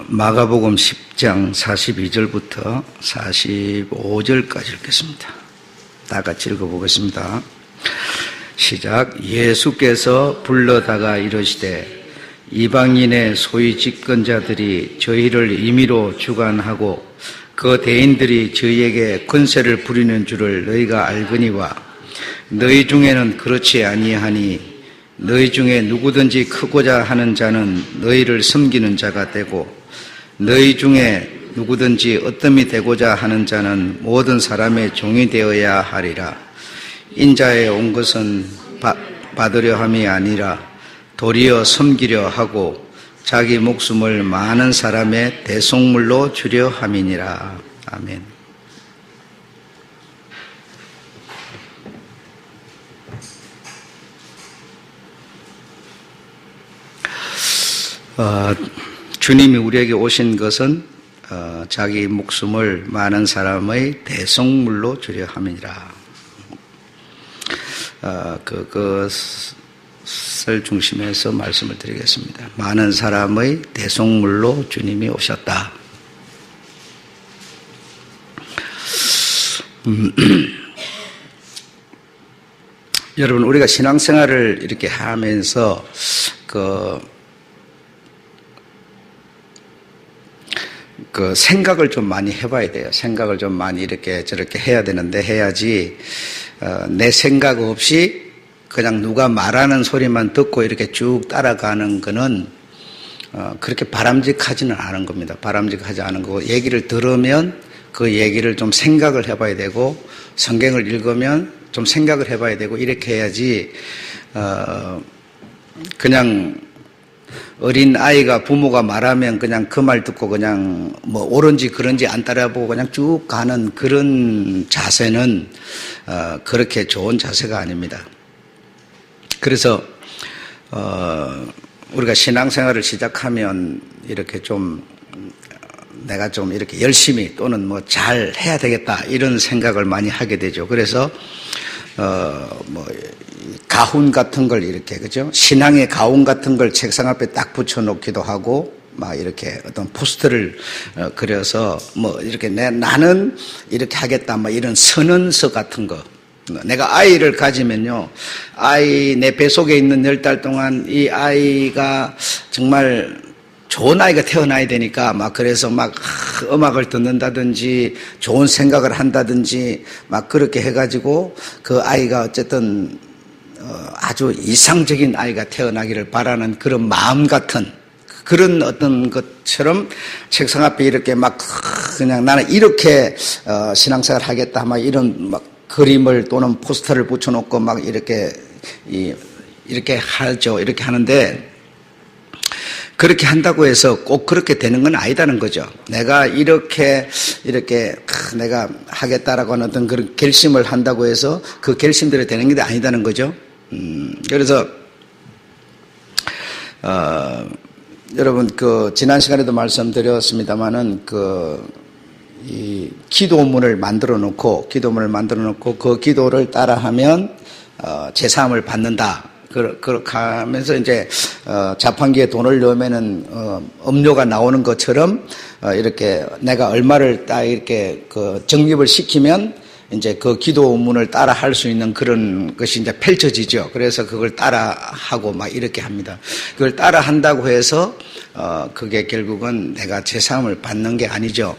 마가복음 10장 42절부터 45절까지 읽겠습니다. 다 같이 읽어보겠습니다. 시작. 예수께서 불러다가 이르시되 이방인의 소위 집권자들이 저희를 임의로 주관하고 그 대인들이 저희에게 권세를 부리는 줄을 너희가 알거니와 너희 중에는 그렇지 아니하니 너희 중에 누구든지 크고자 하는 자는 너희를 섬기는 자가 되고 너희 중에 누구든지 어뜸이 되고자 하는 자는 모든 사람의 종이 되어야 하리라. 인자에 온 것은 받으려 함이 아니라 도리어 섬기려 하고 자기 목숨을 많은 사람의 대속물로 주려 함이니라. 아멘. 주님이 우리에게 오신 것은 자기 목숨을 많은 사람의 대속물로 주려 함이니라. 그것을 중심해서 말씀을 드리겠습니다. 많은 사람의 대속물로 주님이 오셨다. 여러분, 우리가 신앙생활을 이렇게 하면서 그 생각을 좀 많이 해봐야 돼요. 생각을 좀 많이 이렇게 저렇게 해야 되는데 해야지 내 생각 없이 그냥 누가 말하는 소리만 듣고 이렇게 쭉 따라가는 거는 그렇게 바람직하지는 않은 겁니다. 바람직하지 않은 거고, 얘기를 들으면 그 얘기를 좀 생각을 해봐야 되고, 성경을 읽으면 좀 생각을 해봐야 되고, 이렇게 해야지 그냥 어린 아이가 부모가 말하면 그냥 그 말 듣고 그냥 뭐 옳은지 그런지 안 따라보고 그냥 쭉 가는 그런 자세는 그렇게 좋은 자세가 아닙니다. 그래서 우리가 신앙생활을 시작하면 이렇게 좀 내가 좀 이렇게 열심히 또는 뭐 잘 해야 되겠다 이런 생각을 많이 하게 되죠. 그래서 가훈 같은 걸 이렇게, 그죠? 신앙의 가훈 같은 걸 책상 앞에 딱 붙여놓기도 하고, 막 이렇게 어떤 포스터를 그려서 뭐 이렇게 나는 이렇게 하겠다, 뭐 이런 선언서 같은 거. 내가 아이를 가지면요, 내 뱃속에 있는 10달 동안 이 아이가 정말 좋은 아이가 태어나야 되니까 막 그래서 막 음악을 듣는다든지 좋은 생각을 한다든지 막 그렇게 해가지고 그 아이가 어쨌든 아주 이상적인 아이가 태어나기를 바라는 그런 마음 같은 그런 어떤 것처럼 책상 앞에 이렇게 막 그냥 나는 이렇게 신앙생활 하겠다 막 이런 막 그림을 또는 포스터를 붙여놓고 막 이렇게 하죠. 이렇게 하는데 그렇게 한다고 해서 꼭 그렇게 되는 건 아니다는 거죠. 내가 이렇게 내가 하겠다라고 하는 어떤 그런 결심을 한다고 해서 그 결심대로 되는 게 아니다는 거죠. 그래서 여러분 지난 시간에도 말씀드렸습니다마는 이 기도문을 만들어 놓고 그 기도를 따라하면 제사함을 받는다. 그렇게 하면서 이제 자판기에 돈을 넣으면은 음료가 나오는 것처럼 이렇게 내가 얼마를 딱 이렇게 적립을 시키면 이제 그 기도문을 따라 할 수 있는 그런 것이 이제 펼쳐지죠. 그래서 그걸 따라 하고 막 이렇게 합니다. 그걸 따라 한다고 해서 그게 결국은 내가 제사함을 받는 게 아니죠.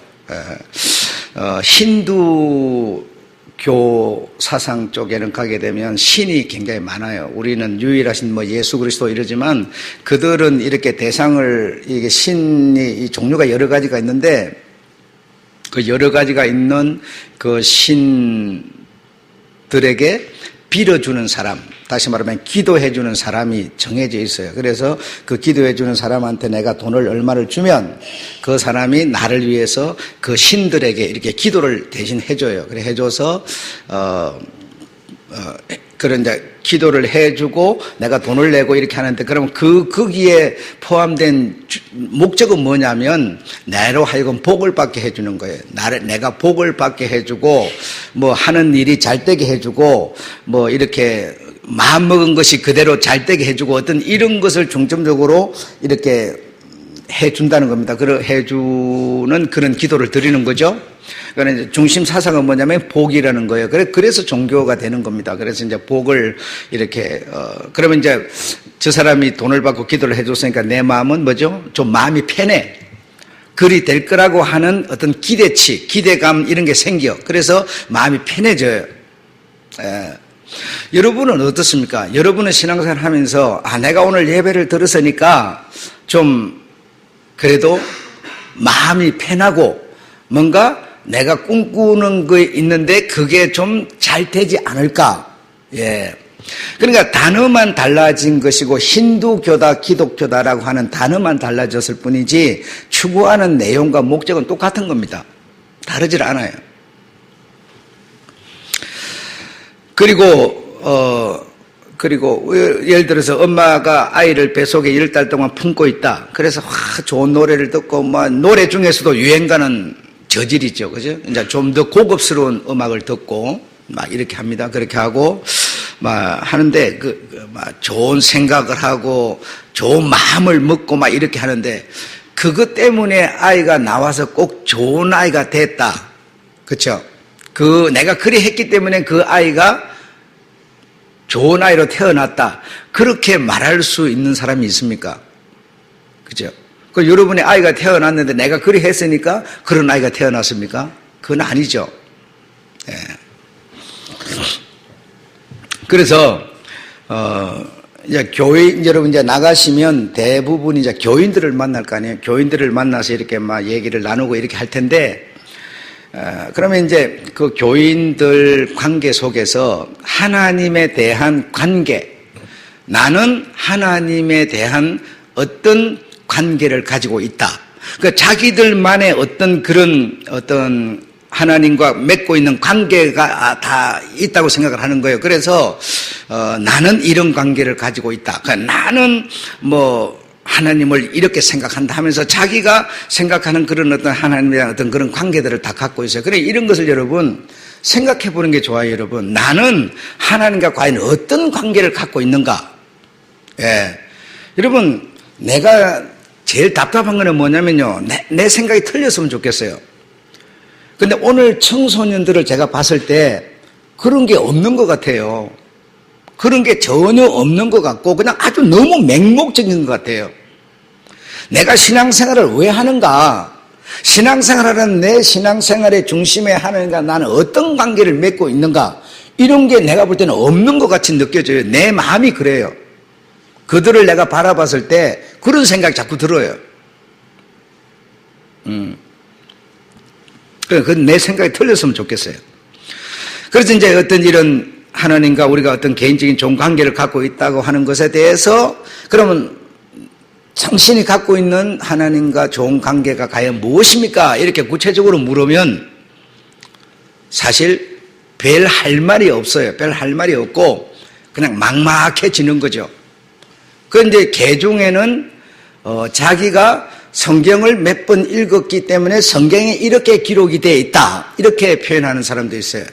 힌두교 사상 쪽에는 가게 되면 신이 굉장히 많아요. 우리는 유일하신 예수 그리스도 이러지만 그들은 이렇게 대상을 이게 신이 종류가 여러 가지가 있는데 그 여러 가지가 있는 그 신들에게 빌어주는 사람, 다시 말하면 기도해주는 사람이 정해져 있어요. 그래서 그 기도해주는 사람한테 내가 돈을 얼마를 주면 그 사람이 나를 위해서 그 신들에게 이렇게 기도를 대신 해줘요. 그래 해줘서 그런 이제 기도를 해주고 내가 돈을 내고 이렇게 하는데 그러면 거기에 포함된 목적은 뭐냐면 내로 하여금 복을 받게 해주는 거예요. 내가 복을 받게 해주고 뭐 하는 일이 잘 되게 해주고 뭐 이렇게 마음 먹은 것이 그대로 잘 되게 해주고 어떤 이런 것을 중점적으로 이렇게 해준다는 겁니다. 해주는 그런 기도를 드리는 거죠. 그러니까 중심 사상은 뭐냐면 복이라는 거예요. 그래서 종교가 되는 겁니다. 그래서 이제 복을 이렇게, 그러면 이제 저 사람이 돈을 받고 기도를 해줬으니까 내 마음은 뭐죠? 좀 마음이 편해. 그리 될 거라고 하는 어떤 기대치, 기대감 이런 게 생겨. 그래서 마음이 편해져요. 여러분은 어떻습니까? 여러분은 신앙생활 하면서 내가 오늘 예배를 들었으니까 좀 그래도 마음이 편하고 뭔가 내가 꿈꾸는 거 있는데 그게 좀 잘 되지 않을까? 예. 그러니까 단어만 달라진 것이고 힌두교다, 기독교다라고 하는 단어만 달라졌을 뿐이지 추구하는 내용과 목적은 똑같은 겁니다. 다르질 않아요. 그리고 예를 들어서 엄마가 아이를 뱃속에 10달 동안 품고 있다. 그래서 좋은 노래를 듣고 노래 중에서도 유행가는 저질이죠. 그죠? 이제 좀 더 고급스러운 음악을 듣고 이렇게 합니다. 그렇게 하고 하는데 좋은 생각을 하고 좋은 마음을 먹고 이렇게 하는데 그것 때문에 아이가 나와서 꼭 좋은 아이가 됐다. 그렇죠? 내가 그리 했기 때문에 그 아이가 좋은 아이로 태어났다. 그렇게 말할 수 있는 사람이 있습니까? 그죠? 여러분의 아이가 태어났는데 내가 그리 했으니까 그런 아이가 태어났습니까? 그건 아니죠. 예. 그래서, 이제 여러분 이제 나가시면 대부분 이제 교인들을 만날 거 아니에요? 교인들을 만나서 이렇게 얘기를 나누고 이렇게 할 텐데, 그러면 이제 그 교인들 관계 속에서 하나님에 대한 관계, 나는 하나님에 대한 어떤 관계를 가지고 있다. 자기들만의 어떤 하나님과 맺고 있는 관계가 다 있다고 생각을 하는 거예요. 그래서 나는 이런 관계를 가지고 있다. 나는 하나님을 이렇게 생각한다 하면서 자기가 생각하는 그런 어떤 하나님에 대한 어떤 그런 관계들을 다 갖고 있어요. 그래, 이런 것을 여러분 생각해 보는 게 좋아요, 여러분. 나는 하나님과 과연 어떤 관계를 갖고 있는가? 예. 여러분, 내가 제일 답답한 거는 뭐냐면요. 내 생각이 틀렸으면 좋겠어요. 근데 오늘 청소년들을 제가 봤을 때 그런 게 없는 것 같아요. 그런 게 전혀 없는 것 같고 그냥 아주 너무 맹목적인 것 같아요. 내가 신앙생활을 왜 하는가? 신앙생활하는 내 신앙생활의 중심에 하는가? 나는 어떤 관계를 맺고 있는가? 이런 게 내가 볼 때는 없는 것 같이 느껴져요. 내 마음이 그래요. 그들을 내가 바라봤을 때 그런 생각이 자꾸 들어요. 내 생각이 틀렸으면 좋겠어요. 그래서 이제 어떤 이런 하나님과 우리가 어떤 개인적인 좋은 관계를 갖고 있다고 하는 것에 대해서 그러면 당신이 갖고 있는 하나님과 좋은 관계가 과연 무엇입니까? 이렇게 구체적으로 물으면 사실 별 할 말이 없어요. 별 할 말이 없고 그냥 막막해지는 거죠. 그런데 개중에는 자기가 성경을 몇 번 읽었기 때문에 성경에 이렇게 기록이 되어 있다. 이렇게 표현하는 사람도 있어요.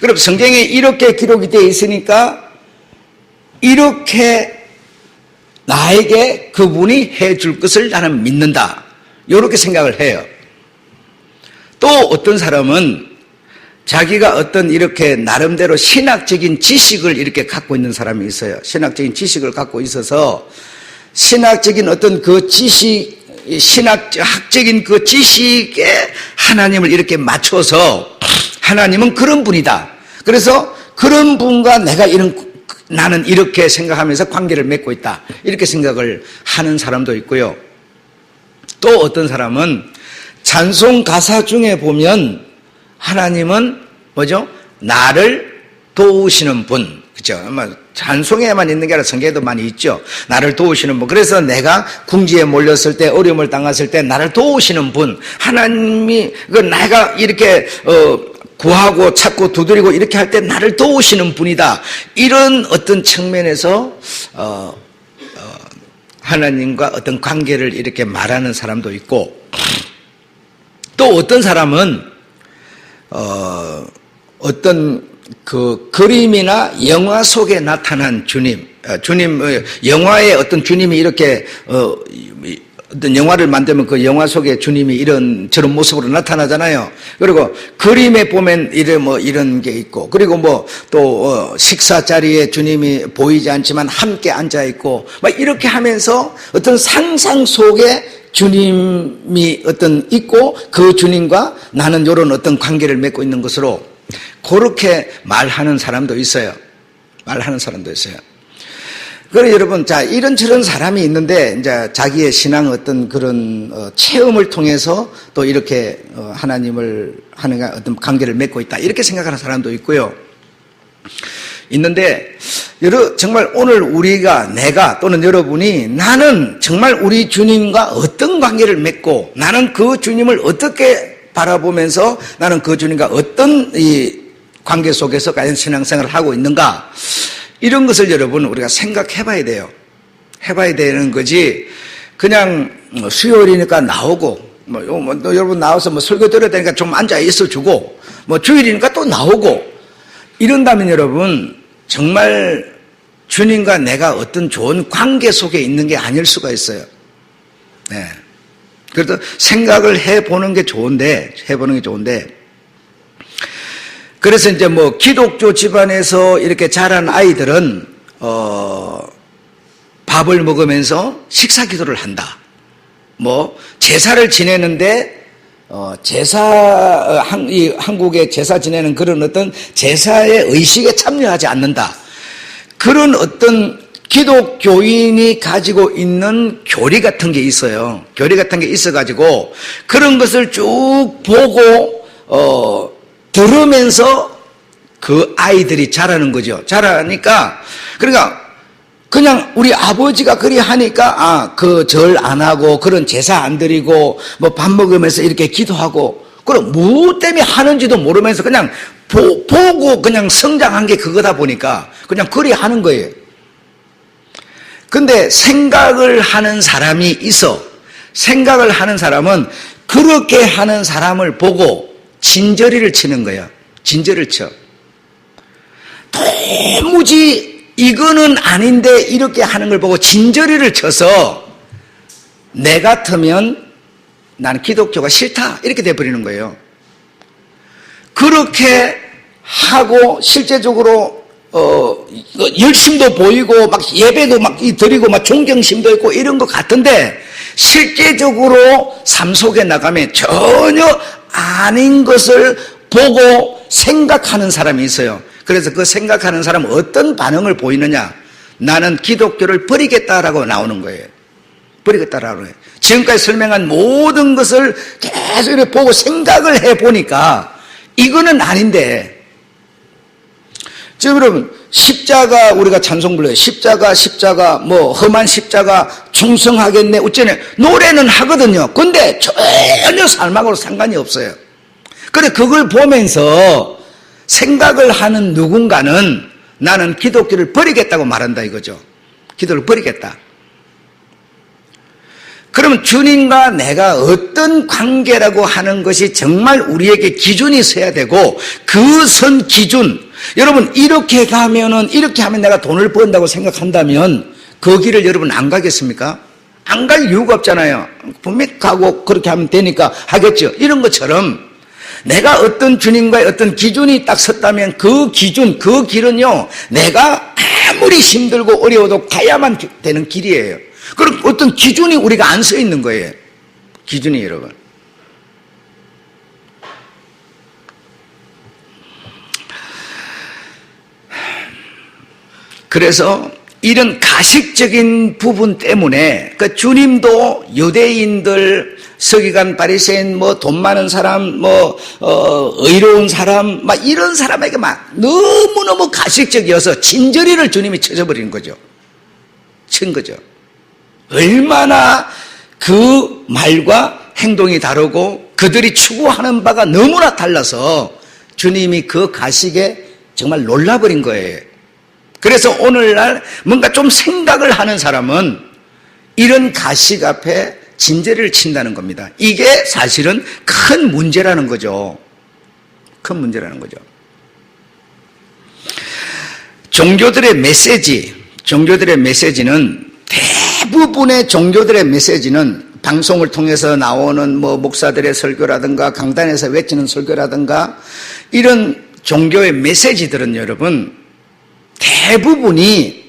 그럼 성경에 이렇게 기록이 되어 있으니까 이렇게 나에게 그분이 해줄 것을 나는 믿는다. 이렇게 생각을 해요. 또 어떤 사람은 자기가 어떤 이렇게 나름대로 신학적인 지식을 이렇게 갖고 있는 사람이 있어요. 신학적인 지식을 갖고 있어서 신학적인 어떤 그 지식, 학적인 그 지식에 하나님을 이렇게 맞춰서 하나님은 그런 분이다. 그래서 그런 분과 나는 이렇게 생각하면서 관계를 맺고 있다. 이렇게 생각을 하는 사람도 있고요. 또 어떤 사람은 찬송 가사 중에 보면 하나님은 뭐죠? 나를 도우시는 분. 그죠? 찬송에만 있는 게 아니라 성경에도 많이 있죠. 나를 도우시는 분. 그래서 내가 궁지에 몰렸을 때, 어려움을 당했을 때 나를 도우시는 분. 하나님이 내가 이렇게 구하고 찾고 두드리고 이렇게 할 때 나를 도우시는 분이다. 이런 어떤 측면에서 하나님과 어떤 관계를 이렇게 말하는 사람도 있고, 또 어떤 사람은 어떤 그 그림이나 영화 속에 나타난 주님, 영화의 어떤 주님이 이렇게 어떤 영화를 만들면 그 영화 속에 주님이 이런 저런 모습으로 나타나잖아요. 그리고 그림에 보면 이런 게 있고, 그리고 또 식사 자리에 주님이 보이지 않지만 함께 앉아 있고, 막 이렇게 하면서 어떤 상상 속에 주님이 있고, 그 주님과 나는 이런 어떤 관계를 맺고 있는 것으로 그렇게 말하는 사람도 있어요. 그래 여러분, 자, 이런저런 사람이 있는데, 이제 자기의 신앙 어떤 그런 체험을 통해서 또 이렇게 하나님을 하는 어떤 관계를 맺고 있다, 이렇게 생각하는 사람도 있고요. 있는데, 정말 오늘 내가 또는 여러분이 나는 정말 우리 주님과 어떤 관계를 맺고, 나는 그 주님을 어떻게 바라보면서 나는 그 주님과 어떤 이 관계 속에서 과연 신앙생활을 하고 있는가, 이런 것을 여러분 우리가 생각해 봐야 돼요. 해봐야 되는 거지, 그냥 수요일이니까 나오고, 여러분 나와서 설교 들어야 되니까 좀 앉아 있어 주고, 주일이니까 또 나오고, 이런다면 여러분, 정말 주님과 내가 어떤 좋은 관계 속에 있는 게 아닐 수가 있어요. 네. 그래서 생각을 해보는 게 좋은데, 그래서 이제 기독교 집안에서 이렇게 자란 아이들은, 밥을 먹으면서 식사 기도를 한다. 제사를 지내는데, 한국의 제사 지내는 그런 어떤 제사의 의식에 참여하지 않는다. 그런 어떤 기독교인이 가지고 있는 교리 같은 게 있어요. 교리 같은 게 있어가지고, 그런 것을 쭉 보고, 들으면서 그 아이들이 자라는 거죠. 자라니까, 그러니까 그냥 우리 아버지가 그리 하니까 그 절 안 하고 그런 제사 안 드리고 밥 먹으면서 이렇게 기도하고, 그럼 뭐 때문에 하는지도 모르면서 그냥 보고 그냥 성장한 게 그거다 보니까 그냥 그리 하는 거예요. 근데 생각을 하는 사람이 있어. 생각을 하는 사람은 그렇게 하는 사람을 보고 진저리를 치는 거야. 진저리를 쳐. 도무지 이거는 아닌데 이렇게 하는 걸 보고 진저리를 쳐서 내 같으면 나는 기독교가 싫다, 이렇게 돼버리는 거예요. 그렇게 하고 실제적으로 열심도 보이고 막 예배도 막 드리고 막 존경심도 있고 이런 것 같은데, 실제적으로 삶 속에 나가면 전혀 아닌 것을 보고 생각하는 사람이 있어요. 그래서 그 생각하는 사람은 어떤 반응을 보이느냐? 나는 기독교를 버리겠다라고 나오는 거예요. 버리겠다라고 해요. 지금까지 설명한 모든 것을 계속 이렇게 보고 생각을 해보니까 이거는 아닌데, 지금 여러분, 십자가 우리가 찬송 불러요. 십자가 험한 십자가 충성하겠네 어쩌네, 노래는 하거든요. 근데 전혀 삶하고 상관이 없어요. 그래, 그걸 보면서 생각을 하는 누군가는 나는 기독교를 버리겠다고 말한다 이거죠. 기독교를 버리겠다. 그러면 주님과 내가 어떤 관계라고 하는 것이 정말 우리에게 기준이 서야 되고, 그 선 기준, 여러분 이렇게 가면은, 이렇게 하면 내가 돈을 번다고 생각한다면 그 길을 여러분 안 가겠습니까? 안 갈 이유가 없잖아요. 분명히 가고 그렇게 하면 되니까 하겠죠. 이런 것처럼 내가 어떤 주님과의 어떤 기준이 딱 섰다면 그 기준, 그 길은요, 내가 아무리 힘들고 어려워도 가야만 되는 길이에요. 그럼 어떤 기준이 우리가 안 서 있는 거예요. 기준이 여러분. 그래서 이런 가식적인 부분 때문에 그 주님도 유대인들, 서기관, 바리새인, 돈 많은 사람, 의로운 사람, 막 이런 사람에게 막 너무너무 가식적이어서 진저리를 주님이 쳐져버리는 거죠. 친 거죠. 얼마나 그 말과 행동이 다르고 그들이 추구하는 바가 너무나 달라서 주님이 그 가식에 정말 놀라버린 거예요. 그래서 오늘날 뭔가 좀 생각을 하는 사람은 이런 가식 앞에 진저리를 친다는 겁니다. 이게 사실은 큰 문제라는 거죠. 큰 문제라는 거죠. 종교들의 메시지는, 대부분의 종교들의 메시지는 방송을 통해서 나오는 뭐 목사들의 설교라든가 강단에서 외치는 설교라든가 이런 종교의 메시지들은 여러분 대부분이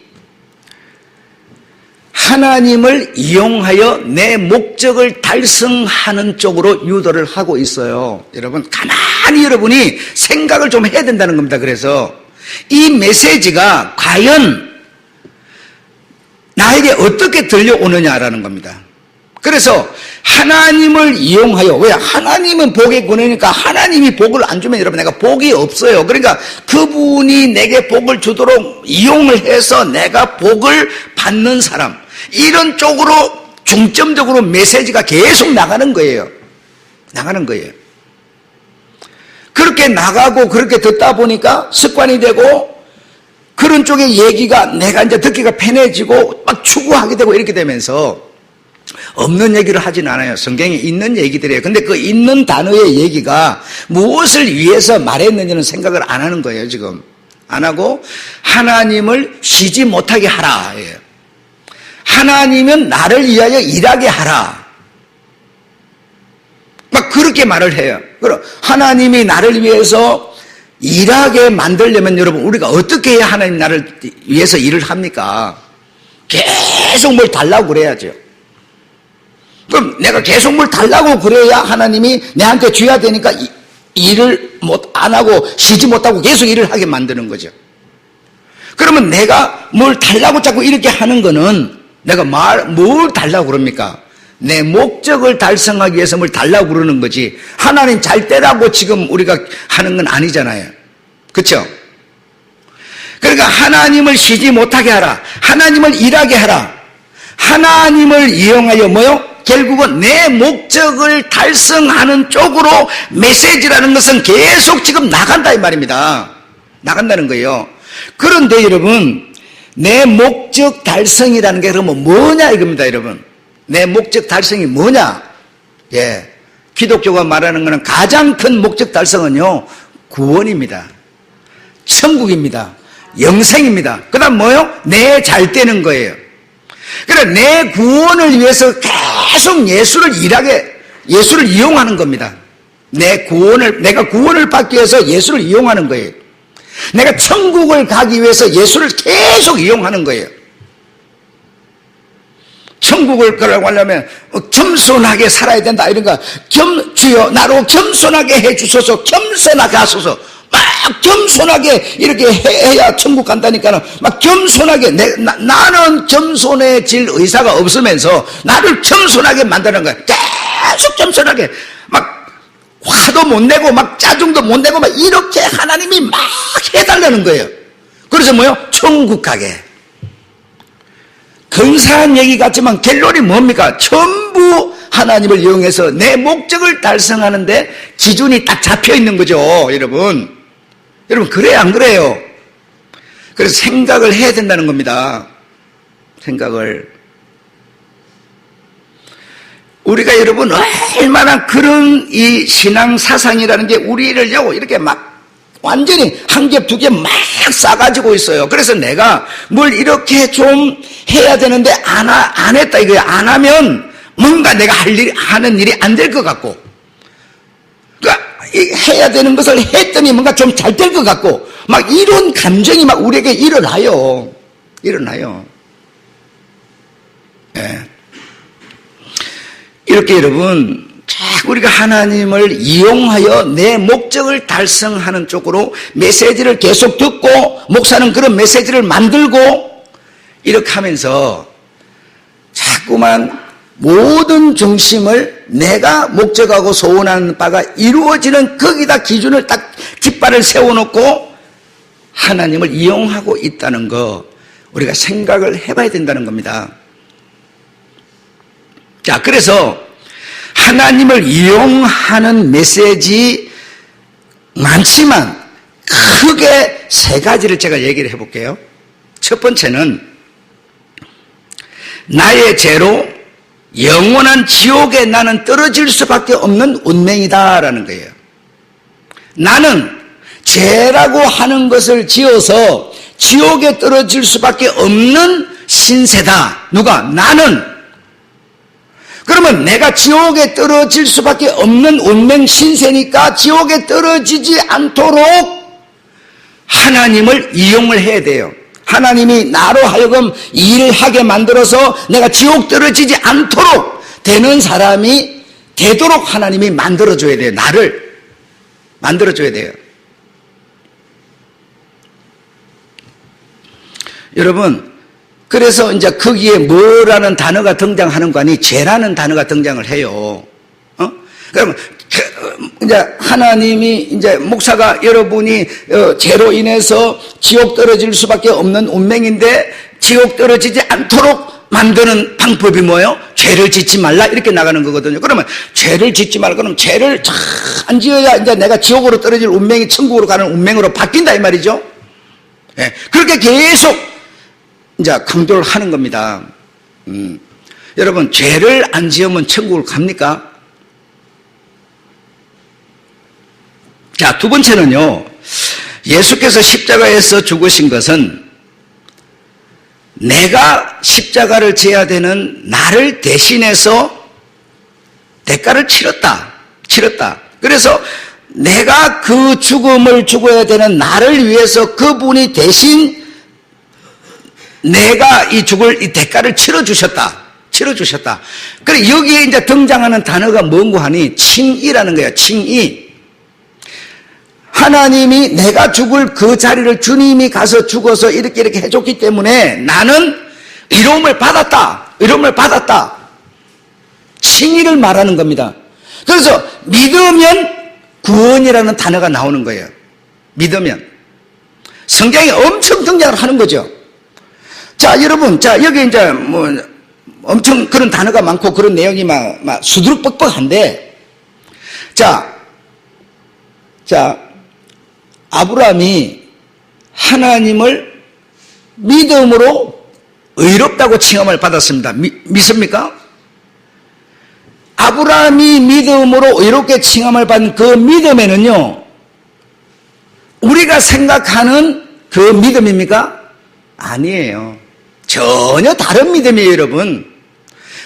하나님을 이용하여 내 목적을 달성하는 쪽으로 유도를 하고 있어요. 여러분 가만히 여러분이 생각을 좀 해야 된다는 겁니다. 그래서 이 메시지가 과연 나에게 어떻게 들려오느냐라는 겁니다. 그래서 하나님을 이용하여, 왜? 하나님은 복의 근원이니까 하나님이 복을 안 주면 여러분 내가 복이 없어요. 그러니까 그분이 내게 복을 주도록 이용을 해서 내가 복을 받는 사람, 이런 쪽으로 중점적으로 메시지가 계속 나가는 거예요. 나가는 거예요. 그렇게 나가고 그렇게 듣다 보니까 습관이 되고 그런 쪽의 얘기가 내가 이제 듣기가 편해지고 막 추구하게 되고 이렇게 되면서 없는 얘기를 하진 않아요. 성경에 있는 얘기들이에요. 근데 그 있는 단어의 얘기가 무엇을 위해서 말했는지는 생각을 안 하는 거예요. 지금 안 하고 하나님을 쉬지 못하게 하라. 하나님은 나를 위하여 일하게 하라. 막 그렇게 말을 해요. 그럼 하나님이 나를 위해서 일하게 만들려면 여러분 우리가 어떻게 해야 하나님 나를 위해서 일을 합니까? 계속 뭘 달라고 그래야죠. 그럼 내가 계속 뭘 달라고 그래야 하나님이 내한테 줘야 되니까 일을 안 하고 쉬지 못하고 계속 일을 하게 만드는 거죠. 그러면 내가 뭘 달라고 자꾸 이렇게 하는 거는 내가 뭘 달라고 그럽니까? 내 목적을 달성하기 위해서 뭘 달라고 그러는 거지. 하나님 잘 때라고 지금 우리가 하는 건 아니잖아요. 그렇죠? 그러니까 하나님을 쉬지 못하게 하라. 하나님을 일하게 하라. 하나님을 이용하여 뭐요? 결국은 내 목적을 달성하는 쪽으로 메시지라는 것은 계속 지금 나간다 이 말입니다. 나간다는 거예요. 그런데 여러분 내 목적 달성이라는 게 그러면 뭐냐 이겁니다. 여러분 내 목적 달성이 뭐냐? 예, 기독교가 말하는 것은 가장 큰 목적 달성은요 구원입니다. 천국입니다. 영생입니다. 그 다음 뭐요? 내 잘 되는 거예요. 그러니까 내 구원을 위해서 계속 예수를 이용하는 겁니다. 내가 구원을 받기 위해서 예수를 이용하는 거예요. 내가 천국을 가기 위해서 예수를 계속 이용하는 거예요. 천국을 가려면 겸손하게 살아야 된다 이런가. 주여 나로 겸손하게 해주소서. 겸손하게 하소서. 막 겸손하게 이렇게 해야 천국 간다니까는 막 겸손하게 나는 겸손해질 의사가 없으면서 나를 겸손하게 만드는 거야. 계속 겸손하게 막 화도 못 내고 막 짜증도 못 내고 막 이렇게 하나님이 막 해달라는 거예요. 그래서 뭐요? 천국 가게. 근사한 얘기 같지만 결론이 뭡니까? 전부 하나님을 이용해서 내 목적을 달성하는데 기준이 딱 잡혀 있는 거죠. 여러분 그래요 안 그래요? 그래서 생각을 해야 된다는 겁니다. 생각을. 우리가 여러분 얼마나 그런 이 신앙 사상이라는 게 우리를요 이렇게 막 완전히 한 겹 두 겹 막 싸가지고 있어요. 그래서 내가 뭘 이렇게 좀 해야 되는데 안 했다 이거야. 안 하면 뭔가 내가 하는 일이 안 될 것 같고, 그러니까 해야 되는 것을 했더니 뭔가 좀 잘 될 것 같고, 막 이런 감정이 막 우리에게 일어나요. 예. 이렇게 여러분, 자꾸 우리가 하나님을 이용하여 내 목적을 달성하는 쪽으로 메시지를 계속 듣고, 목사는 그런 메시지를 만들고, 이렇게 하면서 자꾸만 모든 중심을 내가 목적하고 소원하는 바가 이루어지는 거기다 기준을 딱 깃발을 세워놓고 하나님을 이용하고 있다는 거 우리가 생각을 해봐야 된다는 겁니다. 자, 그래서 하나님을 이용하는 메시지 많지만 크게 세 가지를 제가 얘기를 해볼게요. 첫 번째는 나의 죄로 영원한 지옥에 나는 떨어질 수밖에 없는 운명이다라는 거예요. 나는 죄라고 하는 것을 지어서 지옥에 떨어질 수밖에 없는 신세다. 누가? 나는. 그러면 내가 지옥에 떨어질 수밖에 없는 운명 신세니까 지옥에 떨어지지 않도록 하나님을 이용을 해야 돼요. 하나님이 나로 하여금 일을 하게 만들어서 내가 지옥 떨어지지 않도록 되는 사람이 되도록 하나님이 만들어줘야 돼요. 나를 만들어줘야 돼요. 여러분, 그래서 이제 거기에 뭐라는 단어가 등장하는 거 아니? 죄라는 단어가 등장을 해요. 그러면 이제 하나님이 이제 목사가 여러분이 죄로 인해서 지옥 떨어질 수밖에 없는 운명인데 지옥 떨어지지 않도록 만드는 방법이 뭐예요? 죄를 짓지 말라 이렇게 나가는 거거든요. 그러면 죄를 짓지 말라 그러면 죄를 잘 안 지어야 이제 내가 지옥으로 떨어질 운명이 천국으로 가는 운명으로 바뀐다 이 말이죠. 예, 그렇게 계속 이제 강조를 하는 겁니다. 여러분, 죄를 안 지으면 천국을 갑니까? 자, 두 번째는요, 예수께서 십자가에서 죽으신 것은 내가 십자가를 져야 되는 나를 대신해서 대가를 치렀다. 그래서 내가 그 죽음을 죽어야 되는 나를 위해서 그분이 대신 내가 이 죽을 이 대가를 치러주셨다. 그래, 여기에 이제 등장하는 단어가 뭔고 하니, 칭의라는 거예요, 칭의. 하나님이 내가 죽을 그 자리를 주님이 가서 죽어서 이렇게 해줬기 때문에 나는 의로움을 받았다. 칭의를 말하는 겁니다. 그래서 믿으면 구원이라는 단어가 나오는 거예요. 믿으면. 성경에 엄청 등장을 하는 거죠. 자, 여러분, 자, 여기 이제 뭐 엄청 그런 단어가 많고 그런 내용이 막 수두룩뻑뻑한데, 자, 아브라함이 하나님을 믿음으로 의롭다고 칭함을 받았습니다. 믿습니까? 아브라함이 믿음으로 의롭게 칭함을 받은 그 믿음에는요, 우리가 생각하는 그 믿음입니까? 아니에요. 전혀 다른 믿음이에요, 여러분.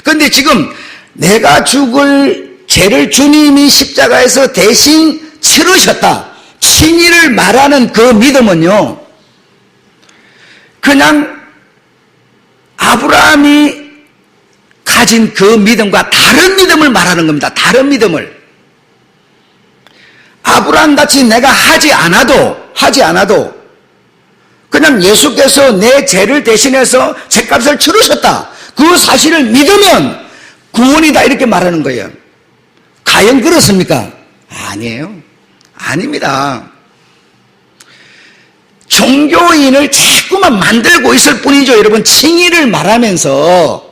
그런데 지금 내가 죽을 죄를 주님이 십자가에서 대신 치르셨다. 칭의를 말하는 그 믿음은요, 그냥 아브라함이 가진 그 믿음과 다른 믿음을 말하는 겁니다. 다른 믿음을. 아브라함 같이 내가 하지 않아도 그냥 예수께서 내 죄를 대신해서 죄값을 치르셨다. 그 사실을 믿으면 구원이다 이렇게 말하는 거예요. 과연 그렇습니까? 아니에요. 아닙니다. 종교인을 자꾸만 만들고 있을 뿐이죠. 여러분, 칭의를 말하면서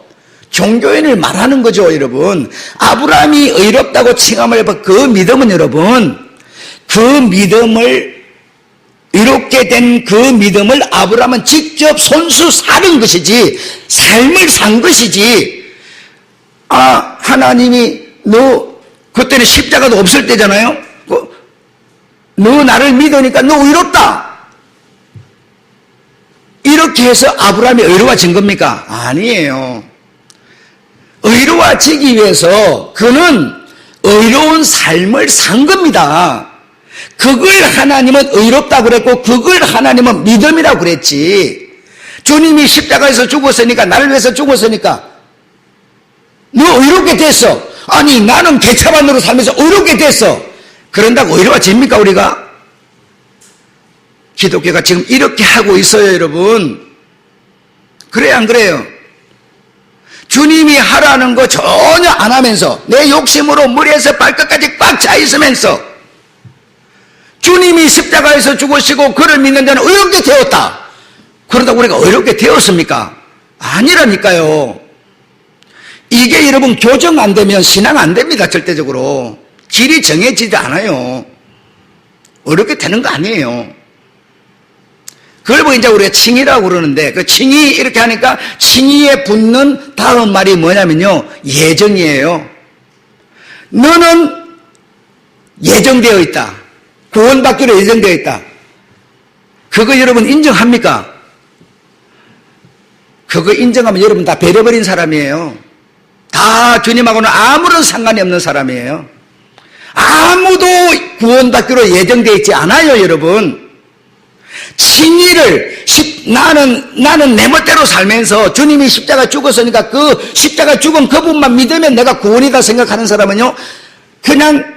종교인을 말하는 거죠. 여러분, 아브라함이 의롭다고 칭함을 받은 그 믿음은 여러분, 그 믿음을 이렇게 된 그 믿음을 아브라함은 직접 손수 살은 것이지, 삶을 산 것이지. 아, 하나님이 너 그때는 십자가도 없을 때잖아요. 너 나를 믿으니까 너 의롭다. 이렇게 해서 아브라함이 의로워진 겁니까? 아니에요. 의로워지기 위해서 그는 의로운 삶을 산 겁니다. 그걸 하나님은 의롭다고 그랬고 그걸 하나님은 믿음이라고 그랬지. 주님이 십자가에서 죽었으니까, 나를 위해서 죽었으니까 너 의롭게 됐어. 아니, 나는 개차반으로 살면서 의롭게 됐어. 그런다고 의로워집니까, 우리가? 기독교가 지금 이렇게 하고 있어요, 여러분. 그래요, 안 그래요? 주님이 하라는 거 전혀 안 하면서 내 욕심으로 머리에서 발끝까지 꽉 차 있으면서 주님이 십자가에서 죽으시고 그를 믿는 자는 의롭게 되었다. 그러다고 우리가 의롭게 되었습니까? 아니라니까요. 이게 여러분 교정 안 되면 신앙 안 됩니다. 절대적으로. 길이 정해지지 않아요. 어렵게 되는 거 아니에요. 그걸 보고 이제 우리가 칭의라고 그러는데, 그 칭의 이렇게 하니까 칭의에 붙는 다음 말이 뭐냐면요, 예정이에요. 너는 예정되어 있다. 구원받기로 예정되어 있다. 그거 여러분 인정합니까? 그거 인정하면 여러분 다 베려버린 사람이에요. 다 주님하고는 아무런 상관이 없는 사람이에요. 아무도 구원받기로 예정되어 있지 않아요, 여러분. 친일을 나는 내 멋대로 살면서 주님이 십자가 죽었으니까 그 십자가 죽은 그분만 믿으면 내가 구원이다 생각하는 사람은요, 그냥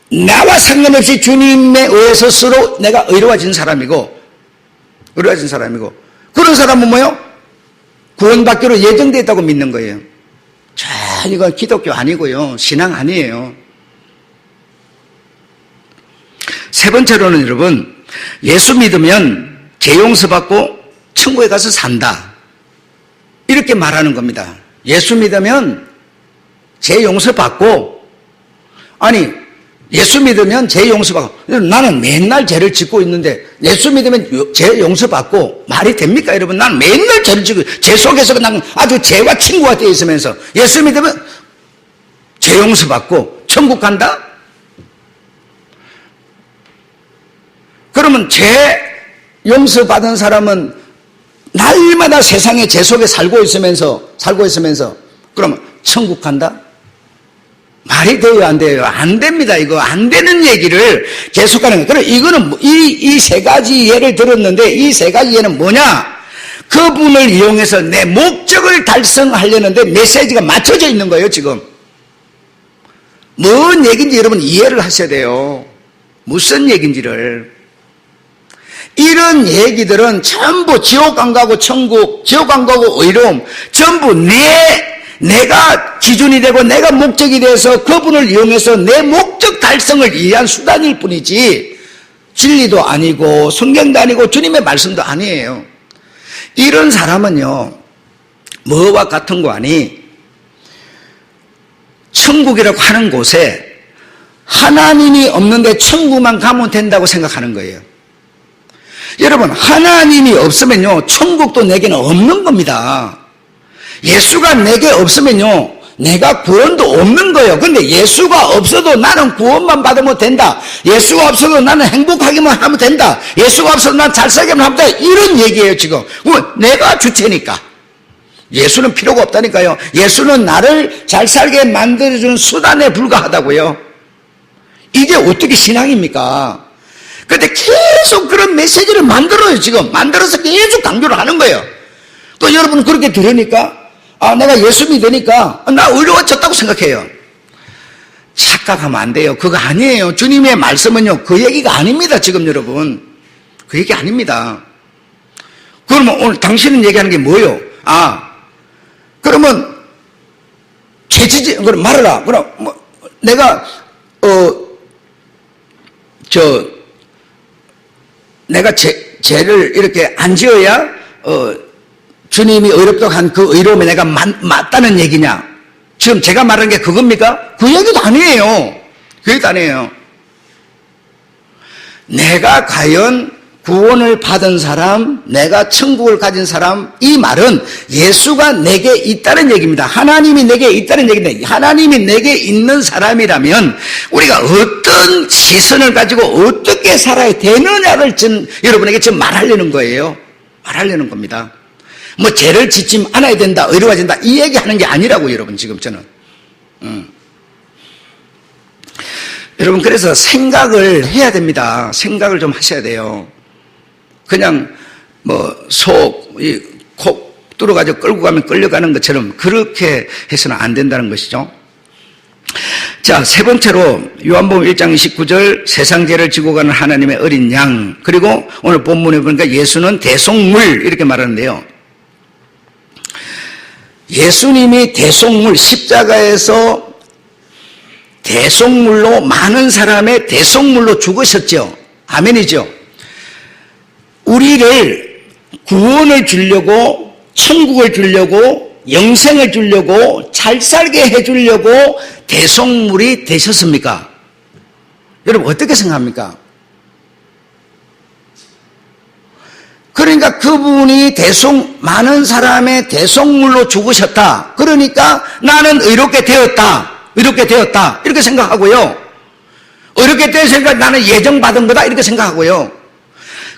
나와 상관없이 주님에 의해서 스스로 내가 의로워진 사람이고 그런 사람은 뭐요? 구원받기로 예정되어 있다고 믿는 거예요. 이건 기독교 아니고요, 신앙 아니에요. 세 번째로는 여러분, 예수 믿으면 죄 용서받고 천국에 가서 산다, 이렇게 말하는 겁니다. 예수 믿으면 죄 용서받고, 아니 예수 믿으면 죄 용서받고, 나는 맨날 죄를 짓고 있는데 예수 믿으면 죄 용서받고 말이 됩니까, 여러분? 나는 맨날 죄를 짓고 죄 속에서 난 아주 죄와 친구가 되어 있으면서 예수 믿으면 죄 용서받고 천국 간다? 그러면 죄 용서받은 사람은 날마다 세상의 죄 속에 살고 있으면서 그러면 천국 간다? 말이 돼요, 안 돼요? 안 됩니다. 이거 안 되는 얘기를 계속하는 거예요. 그럼 이거는 이 세 가지 예를 들었는데, 이 세 가지 예는 뭐냐? 그분을 이용해서 내 목적을 달성하려는데 메시지가 맞춰져 있는 거예요, 지금. 뭔 얘기인지 여러분 이해를 하셔야 돼요. 무슨 얘기인지를. 이런 얘기들은 전부 지옥 안 가고 천국, 지옥 안 가고 의로움, 전부 내가 기준이 되고 내가 목적이 돼서 그분을 이용해서 내 목적 달성을 위한 수단일 뿐이지 진리도 아니고 성경도 아니고 주님의 말씀도 아니에요. 이런 사람은요, 뭐와 같은 거 아니? 천국이라고 하는 곳에 하나님이 없는데 천국만 가면 된다고 생각하는 거예요. 여러분, 하나님이 없으면요, 천국도 내게는 없는 겁니다. 예수가 내게 없으면요, 내가 구원도 없는 거예요. 근데 예수가 없어도 나는 구원만 받으면 된다. 예수가 없어도 나는 행복하기만 하면 된다. 예수가 없어도 난 잘 살기만 하면 된다. 이런 얘기예요, 지금. 내가 주체니까. 예수는 필요가 없다니까요. 예수는 나를 잘 살게 만들어주는 수단에 불과하다고요. 이게 어떻게 신앙입니까? 근데 계속 그런 메시지를 만들어요, 지금. 만들어서 계속 강조를 하는 거예요. 또 여러분 그렇게 들으니까, 내가 예수 믿으니까 나 의로워졌다고 생각해요. 착각하면 안 돼요. 그거 아니에요. 주님의 말씀은요, 그 얘기가 아닙니다, 지금 여러분. 그 얘기 아닙니다. 그러면 오늘 당신은 얘기하는 게 뭐예요? 그러면 죄지지, 그럼 말해라. 그럼 내가 내가 죄를 이렇게 안 지어야 주님이 의롭다고 한 그 의로움에 내가 맞다는 얘기냐? 지금 제가 말하는 게 그겁니까? 그 얘기도 아니에요. 그 얘기도 아니에요. 내가 과연 구원을 받은 사람, 내가 천국을 가진 사람, 이 말은 예수가 내게 있다는 얘기입니다. 하나님이 내게 있다는 얘기인데, 하나님이 내게 있는 사람이라면 우리가 어떤 시선을 가지고 어떻게 살아야 되느냐를 여러분에게 지금 말하려는 거예요. 말하려는 겁니다. 죄를 짓지 않아야 된다, 의로워진다, 이 얘기하는 게 아니라고, 여러분, 지금 저는. 여러분, 그래서 생각을 해야 됩니다. 생각을 좀 하셔야 돼요. 그냥 콕 뚫어가지고 끌고 가면 끌려가는 것처럼 그렇게 해서는 안 된다는 것이죠. 자, 세 번째로 요한복음 1장 29절 세상 죄를 지고 가는 하나님의 어린 양, 그리고 오늘 본문에 보니까 예수는 대속물, 이렇게 말하는데요. 예수님이 대속물, 십자가에서 대속물로, 많은 사람의 대속물로 죽으셨죠. 아멘이죠. 우리를 구원을 주려고, 천국을 주려고, 영생을 주려고, 잘 살게 해주려고 대속물이 되셨습니까? 여러분 어떻게 생각합니까? 그러니까 그분이 많은 사람의 대속물로 죽으셨다. 그러니까 나는 의롭게 되었다. 이렇게 생각하고요. 의롭게 되었으니까 나는 예정받은 거다. 이렇게 생각하고요.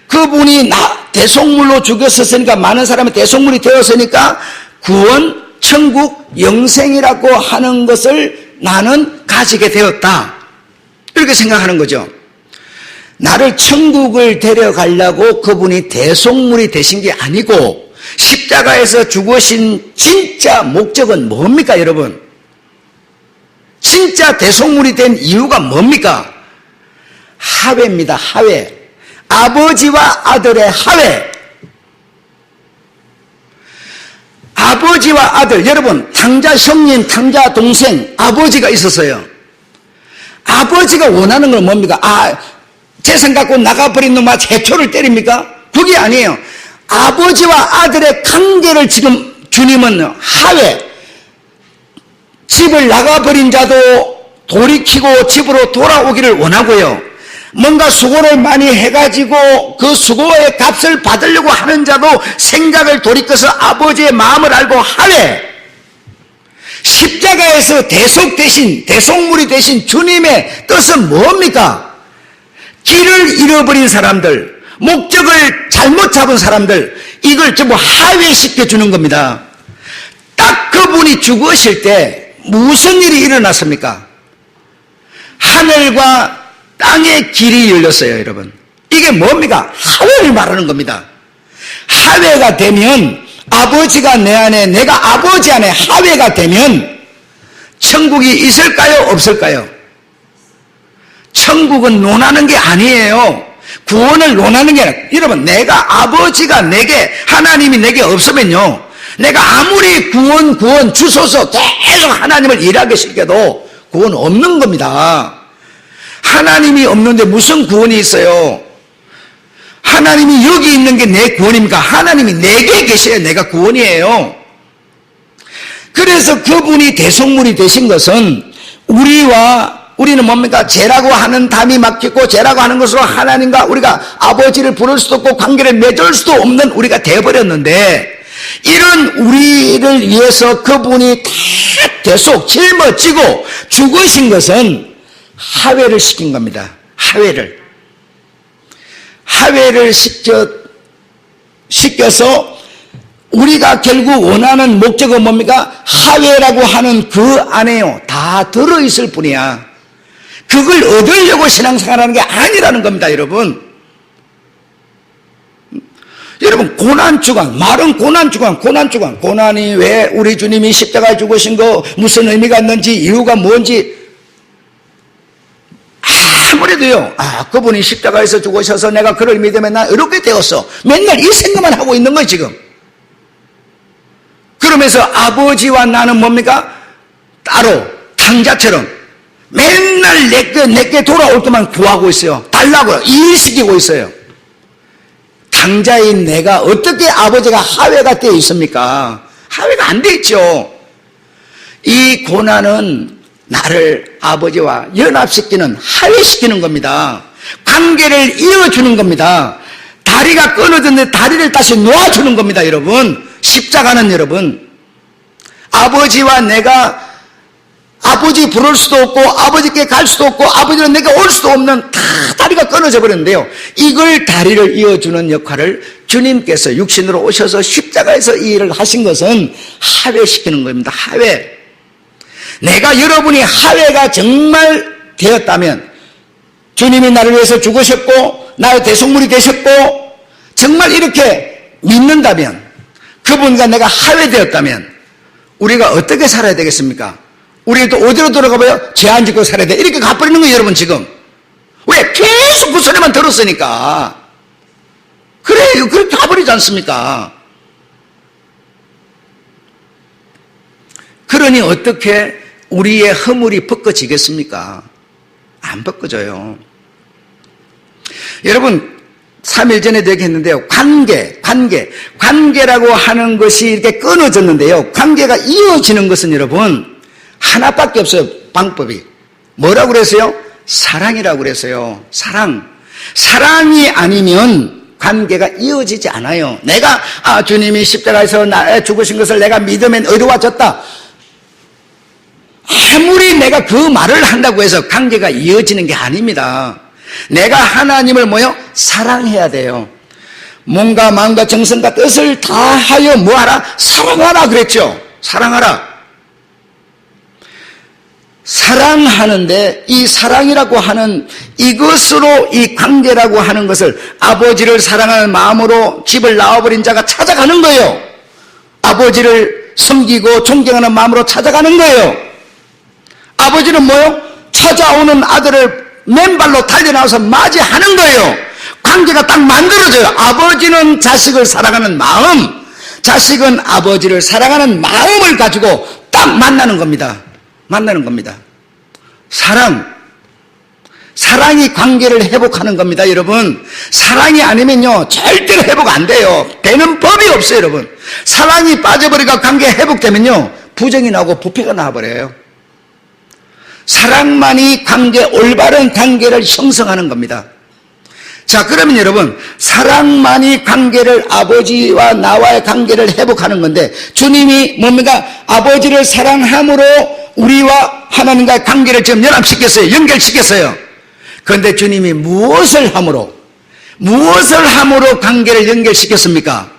그분이 대속물로 죽였었으니까, 많은 사람의 대속물이 되었으니까 구원, 천국 영생이라고 하는 것을 나는 가지게 되었다. 이렇게 생각하는 거죠. 나를 천국을 데려가려고 그분이 대속물이 되신 게 아니고 십자가에서 죽으신 진짜 목적은 뭡니까, 여러분? 진짜 대속물이 된 이유가 뭡니까? 하회입니다. 하회. 아버지와 아들의 하회. 아버지와 아들, 여러분, 탕자 성인, 탕자 동생, 아버지가 있었어요. 아버지가 원하는 건 뭡니까? 재산 갖고 나가버린 놈아 해초를 때립니까? 그게 아니에요. 아버지와 아들의 관계를 지금 주님은 하회, 집을 나가버린 자도 돌이키고 집으로 돌아오기를 원하고요. 뭔가 수고를 많이 해가지고 그 수고의 값을 받으려고 하는 자도 생각을 돌이켜서 아버지의 마음을 알고 하회, 십자가에서 대속 대신, 대속물이 되신 주님의 뜻은 뭡니까? 길을 잃어버린 사람들, 목적을 잘못 잡은 사람들, 이걸 전부 하회시켜 주는 겁니다. 딱 그분이 죽으실 때 무슨 일이 일어났습니까? 하늘과 땅의 길이 열렸어요, 여러분. 이게 뭡니까? 하회를 말하는 겁니다. 하회가 되면 아버지가 내 안에, 내가 아버지 안에 하회가 되면 천국이 있을까요? 없을까요? 천국은 논하는 게 아니에요. 구원을 논하는 게 아니라, 여러분, 내가 아버지가 내게, 하나님이 내게 없으면요, 내가 아무리 구원 주소서 계속 하나님을 일하게 시켜도 구원 없는 겁니다. 하나님이 없는데 무슨 구원이 있어요? 하나님이 여기 있는 게 내 구원입니까? 하나님이 내게 계셔야 내가 구원이에요. 그래서 그분이 대속물이 되신 것은 우리는 뭡니까? 죄라고 하는 담이 막혔고 죄라고 하는 것으로 하나님과 우리가 아버지를 부를 수도 없고 관계를 맺을 수도 없는 우리가 되어버렸는데, 이런 우리를 위해서 그분이 다 대속 짊어지고 죽으신 것은 하회를 시킨 겁니다. 하회를 시켜서 우리가 결국 원하는 목적은 뭡니까? 하회라고 하는 그 안에요, 다 들어있을 뿐이야. 그걸 얻으려고 신앙생활하는 게 아니라는 겁니다, 여러분. 여러분, 고난주간, 말은 고난주간. 고난이 왜 우리 주님이 십자가에 죽으신 거 무슨 의미가 있는지, 이유가 뭔지 아무래도요, 그분이 십자가에서 죽으셔서 내가 그를 믿으면 나 이렇게 되었어, 맨날 이 생각만 하고 있는 거예요, 지금. 그러면서 아버지와 나는 뭡니까? 따로 탕자처럼 맨날 내게 돌아올 것만 구하고 있어요. 달라고요. 일시키고 있어요. 탕자인 내가 어떻게 아버지가 하회가 되어 있습니까? 하회가 안 되어 있죠. 이 고난은 나를 아버지와 연합시키는, 하회시키는 겁니다. 관계를 이어주는 겁니다. 다리가 끊어졌는데 다리를 다시 놓아주는 겁니다, 여러분. 십자가는, 여러분, 아버지와 내가 아버지 부를 수도 없고 아버지께 갈 수도 없고 아버지는 내가 올 수도 없는, 다 다리가 끊어져 버렸는데요, 이걸 다리를 이어주는 역할을 주님께서 육신으로 오셔서 십자가에서 이 일을 하신 것은 하회시키는 겁니다. 하회. 내가, 여러분이 하회가 정말 되었다면, 주님이 나를 위해서 죽으셨고 나의 대속물이 되셨고 정말 이렇게 믿는다면, 그분과 내가 하회되었다면 우리가 어떻게 살아야 되겠습니까? 우리는 또 어디로 돌아가봐요? 죄 안 짓고 살아야 돼, 이렇게 가버리는 거예요, 여러분. 지금 왜? 계속 그 소리만 들었으니까. 그래요, 그렇게 가버리지 않습니까? 그러니 어떻게 우리의 허물이 벗겨지겠습니까? 안 벗겨져요. 여러분, 3일 전에도 얘기했는데요, 관계라고 하는 것이 이렇게 끊어졌는데요, 관계가 이어지는 것은 여러분 하나밖에 없어요, 방법이. 뭐라고 그랬어요? 사랑이라고 그랬어요. 사랑이 아니면 관계가 이어지지 않아요. 내가 주님이 십자가에서 나의 죽으신 것을 내가 믿으면 의로워졌다, 아무리 내가 그 말을 한다고 해서 관계가 이어지는 게 아닙니다. 내가 하나님을 사랑해야 돼요. 몸과 마음과 정성과 뜻을 다하여 뭐하라? 사랑하라 그랬죠. 사랑하라. 사랑하는데 이 사랑이라고 하는 이것으로 이 관계라고 하는 것을 아버지를 사랑하는 마음으로 집을 나와버린 자가 찾아가는 거예요. 아버지를 섬기고 존경하는 마음으로 찾아가는 거예요. 아버지는 뭐요? 찾아오는 아들을 맨발로 달려나와서 맞이하는 거예요. 관계가 딱 만들어져요. 아버지는 자식을 사랑하는 마음, 자식은 아버지를 사랑하는 마음을 가지고 딱 만나는 겁니다. 만나는 겁니다. 사랑이 관계를 회복하는 겁니다, 여러분. 사랑이 아니면요, 절대로 회복 안 돼요. 되는 법이 없어요, 여러분. 사랑이 빠져버리고 관계 회복되면요, 부정이 나오고 부패가 나와버려요. 사랑만이 올바른 관계를 형성하는 겁니다. 자, 그러면 여러분, 사랑만이 관계를, 아버지와 나와의 관계를 회복하는 건데, 주님이 뭡니까? 아버지를 사랑함으로 우리와 하나님과의 관계를 지금 연합시켰어요. 연결시켰어요. 그런데 주님이 무엇을 함으로 관계를 연결시켰습니까?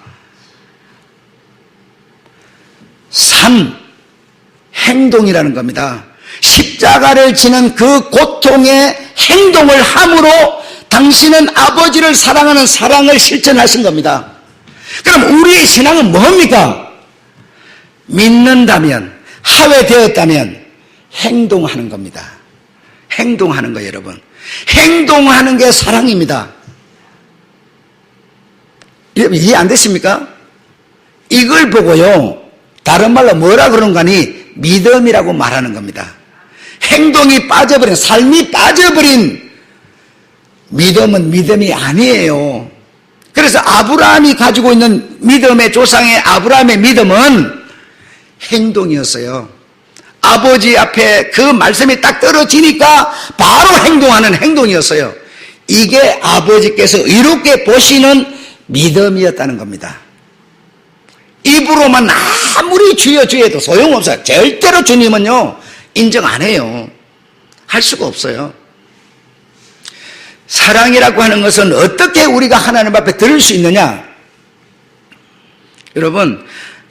행동이라는 겁니다. 십자가를 지는 그 고통의 행동을 함으로 당신은 아버지를 사랑하는 사랑을 실천하신 겁니다. 그럼 우리의 신앙은 뭡니까? 믿는다면, 하회되었다면 행동하는 겁니다. 행동하는 거예요, 여러분. 행동하는 게 사랑입니다. 이해 안 되십니까? 이걸 보고요, 다른 말로 뭐라 그런가 하니 믿음이라고 말하는 겁니다. 행동이 빠져버린, 삶이 빠져버린 믿음은 믿음이 아니에요. 그래서 아브라함이 가지고 있는 믿음의 조상의 아브라함의 믿음은 행동이었어요. 아버지 앞에 그 말씀이 딱 떨어지니까 바로 행동하는 행동이었어요. 이게 아버지께서 의롭게 보시는 믿음이었다는 겁니다. 입으로만 아무리 주여 주여도 소용없어요. 절대로 주님은요, 인정 안 해요. 할 수가 없어요. 사랑이라고 하는 것은 어떻게 우리가 하나님 앞에 드릴 수 있느냐? 여러분,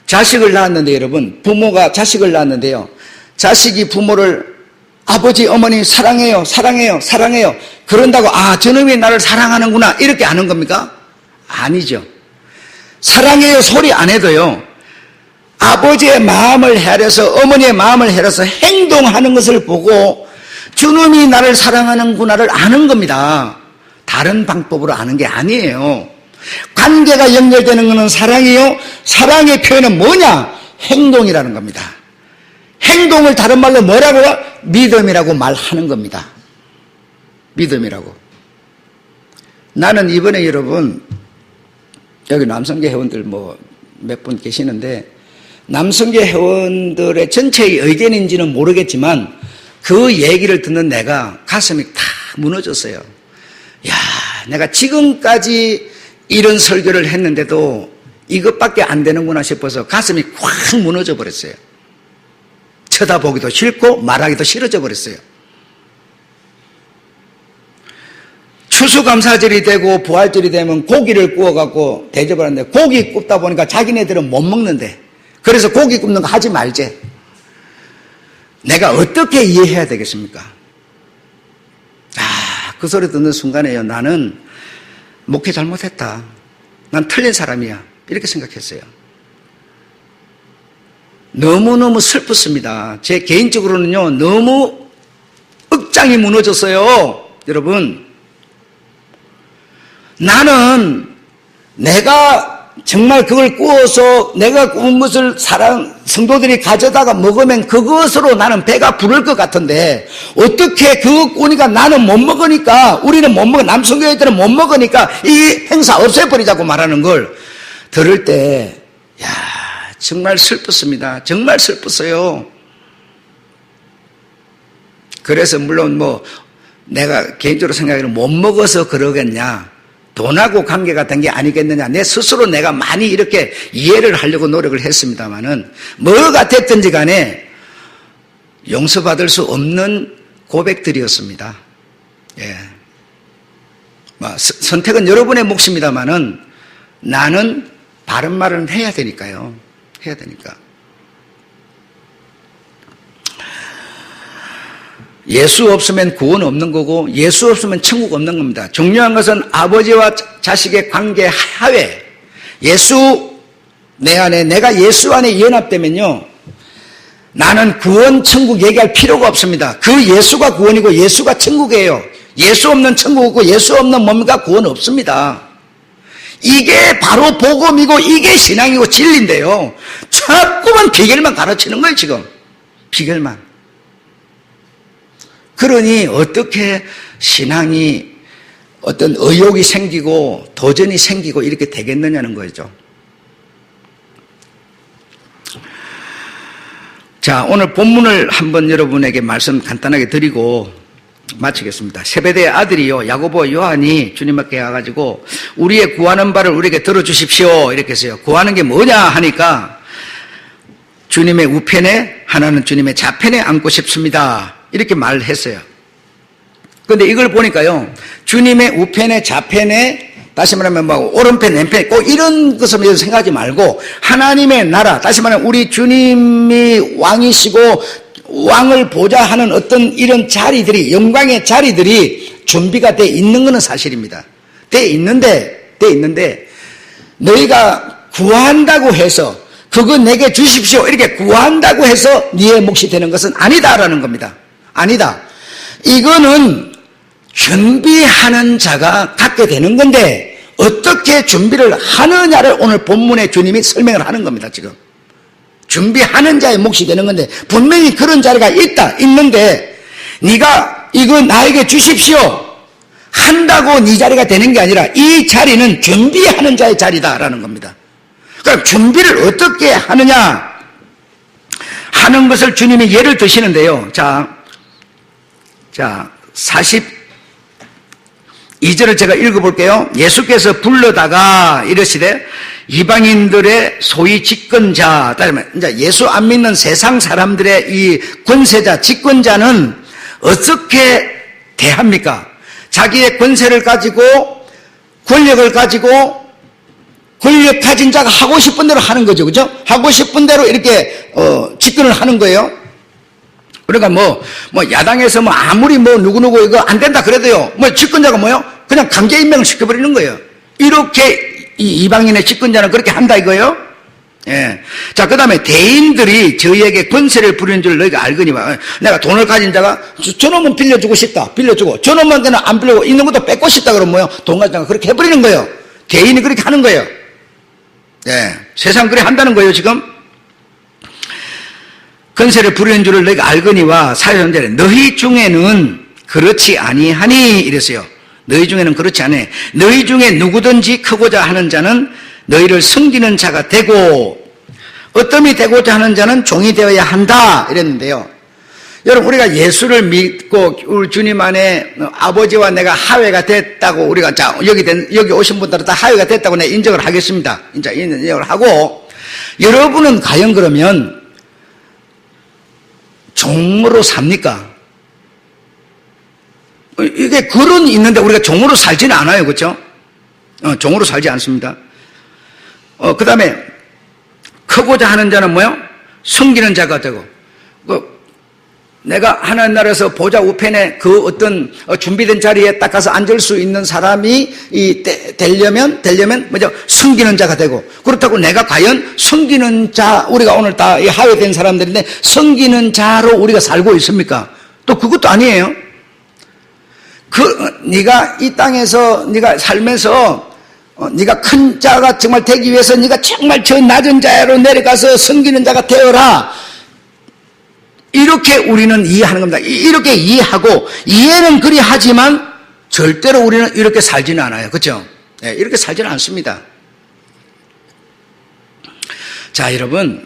자식을 낳았는데, 여러분, 부모가 자식을 낳았는데요, 자식이 부모를 아버지, 어머니 사랑해요, 사랑해요, 사랑해요. 그런다고 저놈이 나를 사랑하는구나 이렇게 아는 겁니까? 아니죠. 사랑해요 소리 안 해도요, 아버지의 마음을 헤아려서, 어머니의 마음을 헤아려서 행동하는 것을 보고 주님이 나를 사랑하는구나를 아는 겁니다. 다른 방법으로 아는 게 아니에요. 관계가 연결되는 것은 사랑이요, 사랑의 표현은 뭐냐? 행동이라는 겁니다. 행동을 다른 말로 뭐라고요? 믿음이라고 말하는 겁니다. 믿음이라고. 나는 이번에 여러분, 여기 남성계 회원들 몇 분 계시는데, 남성계 회원들의 전체의 의견인지는 모르겠지만 그 얘기를 듣는 내가 가슴이 다 무너졌어요. 야, 내가 지금까지 이런 설교를 했는데도 이것밖에 안 되는구나 싶어서 가슴이 콱 무너져 버렸어요. 쳐다보기도 싫고 말하기도 싫어져 버렸어요. 추수감사절이 되고 부활절이 되면 고기를 구워갖고 대접을 하는데, 고기 굽다 보니까 자기네들은 못 먹는데, 그래서 고기 굽는 거 하지 말제. 내가 어떻게 이해해야 되겠습니까? 그 소리 듣는 순간에요, 나는 목회 잘못했다, 난 틀린 사람이야, 이렇게 생각했어요. 너무너무 슬펐습니다. 제 개인적으로는요, 너무 억장이 무너졌어요. 여러분, 나는 내가 정말 그걸 구워서 내가 구운 것을 성도들이 가져다가 먹으면 그것으로 나는 배가 부를 것 같은데, 어떻게 그거 구우니까 나는 못 먹으니까, 우리는 못 먹어, 남성교회들은 못 먹으니까 이 행사 없애버리자고 말하는 걸 들을 때, 정말 슬펐습니다. 정말 슬펐어요. 그래서 물론 내가 개인적으로 생각하기로는 못 먹어서 그러겠냐, 돈하고 관계가 된 게 아니겠느냐, 내 스스로 내가 많이 이렇게 이해를 하려고 노력을 했습니다만은, 뭐가 됐든지 간에 용서받을 수 없는 고백들이었습니다. 예. 선택은 여러분의 몫입니다만은 나는 바른 말은 해야 되니까요. 해야 되니까. 예수 없으면 구원 없는 거고 예수 없으면 천국 없는 겁니다. 중요한 것은 아버지와 자식의 관계 하에 예수 내 안에 내가 예수 안에 연합되면요 나는 구원 천국 얘기할 필요가 없습니다. 그 예수가 구원이고 예수가 천국이에요. 예수 없는 천국 없고 예수 없는 뭡니까? 구원 없습니다. 이게 바로 복음이고 이게 신앙이고 진리인데요. 자꾸만 비결만 가르치는 거예요 지금. 비결만. 그러니 어떻게 신앙이 어떤 의욕이 생기고 도전이 생기고 이렇게 되겠느냐는 거죠. 자, 오늘 본문을 한번 여러분에게 말씀 간단하게 드리고 마치겠습니다. 세베대의 아들이요 야고보 요한이 주님 앞에 가가지고 우리의 구하는 바를 우리에게 들어주십시오 이렇게 했어요. 구하는 게 뭐냐 하니까 주님의 우편에 하나는 주님의 좌편에 앉고 싶습니다 이렇게 말을 했어요. 그런데 이걸 보니까요 주님의 우편에 좌편에 다시 말하면 뭐 오른편 왼편 꼭 이런 것을 생각하지 말고 하나님의 나라 다시 말하면 우리 주님이 왕이시고 왕을 보자 하는 어떤 이런 자리들이 영광의 자리들이 준비가 돼 있는 것은 사실입니다. 돼 있는데 너희가 구한다고 해서 그거 내게 주십시오 이렇게 구한다고 해서 네의 몫이 되는 것은 아니다라는 겁니다. 아니다. 이거는 준비하는 자가 갖게 되는 건데 어떻게 준비를 하느냐를 오늘 본문에 주님이 설명을 하는 겁니다. 지금 준비하는 자의 몫이 되는 건데 분명히 그런 자리가 있는데 네가 이거 나에게 주십시오 한다고 네 자리가 되는 게 아니라 이 자리는 준비하는 자의 자리다라는 겁니다. 그럼 준비를 어떻게 하느냐 하는 것을 주님이 예를 드시는데요. 자 42절을 제가 읽어볼게요. 예수께서 불러다가 이르시되 이방인들의 소위 집권자, 이제 예수 안 믿는 세상 사람들의 이 권세자, 집권자는 어떻게 대합니까? 자기의 권세를 가지고 권력을 가지고 권력 가진 자가 하고 싶은 대로 하는 거죠, 그죠? 하고 싶은 대로 이렇게 집권을 하는 거예요. 그러니까 뭐 야당에서 아무리 누구누구 이거 안 된다 그래도요, 집권자가 뭐요? 그냥 강제 임명을 시켜버리는 거예요. 이렇게 이 이방인의 집권자는 그렇게 한다 이거예요. 예. 자, 그 다음에 대인들이 저희에게 권세를 부리는 줄 너희가 알거니와 내가 돈을 가진 자가 저놈은 빌려주고 싶다. 빌려주고 저놈한테는 안 빌려고 있는 것도 뺏고 싶다 그러면 뭐요? 돈 가진 자가 그렇게 해버리는 거예요. 대인이 그렇게 하는 거예요. 예. 세상 그래 한다는 거예요 지금. 권세를 부리는 줄을 너희가 알거니와 사회자들에 너희 중에는 그렇지 아니하니 이랬어요. 너희 중에는 그렇지 않아. 너희 중에 누구든지 크고자 하는 자는 너희를 섬기는 자가 되고 어떠함이 되고자 하는 자는 종이 되어야 한다 이랬는데요. 여러분 우리가 예수를 믿고 우리 주님 안에 아버지와 내가 하회가 됐다고 우리가 여기 오신 분들은 다 하회가 됐다고 내가 인정을 하겠습니다. 인정을 하고 여러분은 과연 그러면 종으로 삽니까? 이게 글은 있는데 우리가 종으로 살지는 않아요. 그렇죠? 종으로 살지 않습니다. 그 다음에 크고자 하는 자는 뭐요? 섬기는 자가 되고 내가 하나님 나라에서 보좌 우편에 그 어떤 준비된 자리에 딱 가서 앉을 수 있는 사람이 되려면 뭐죠? 섬기는 자가 되고 그렇다고 내가 과연 섬기는 자 우리가 오늘 다 하회된 사람들인데 섬기는 자로 우리가 살고 있습니까? 또 그것도 아니에요. 네가 이 땅에서 네가 살면서 네가 큰 자가 정말 되기 위해서 네가 정말 저 낮은 자로 내려가서 섬기는 자가 되어라. 이렇게 우리는 이해하는 겁니다. 이렇게 이해하고 이해는 그리 하지만 절대로 우리는 이렇게 살지는 않아요. 그렇죠? 네, 이렇게 살지는 않습니다. 자, 여러분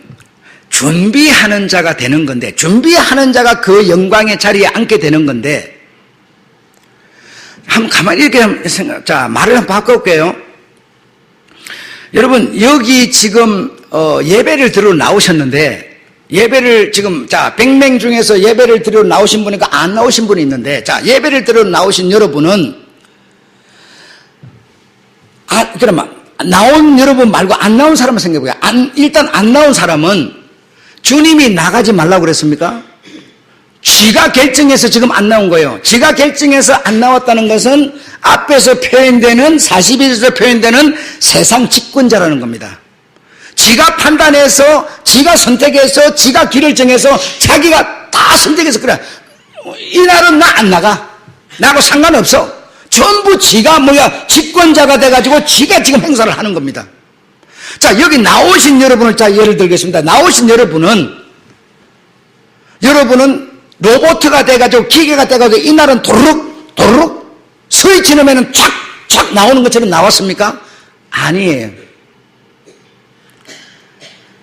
준비하는 자가 되는 건데 준비하는 자가 그 영광의 자리에 앉게 되는 건데 한번 가만히 이렇게 자, 말을 한번 바꿔볼게요. 여러분, 여기 지금, 예배를 들으러 나오셨는데, 예배를 지금, 100명 중에서 예배를 들으러 나오신 분이니까 안 나오신 분이 있는데, 예배를 들으러 나오신 여러분은, 그러면, 나온 여러분 말고 안 나온 사람을 생각해보세요. 일단 안 나온 사람은 주님이 나가지 말라고 그랬습니까? 지가 결정해서 지금 안 나온 거예요. 지가 결정해서 안 나왔다는 것은 앞에서 표현되는 41에서 표현되는 세상 집권자라는 겁니다. 지가 판단해서 지가 선택해서 지가 길을 정해서 자기가 다 선택해서 그래. 이날은 나 안 나가. 나하고 상관없어. 전부 지가 집권자가 돼가지고 지가 지금 행사를 하는 겁니다. 자, 여기 나오신 여러분을 자 예를 들겠습니다. 나오신 여러분은 로봇가 돼가지고 기계가 돼가지고 이날은 도르륵 스위치 넣으면 촥촥 나오는 것처럼 나왔습니까? 아니에요.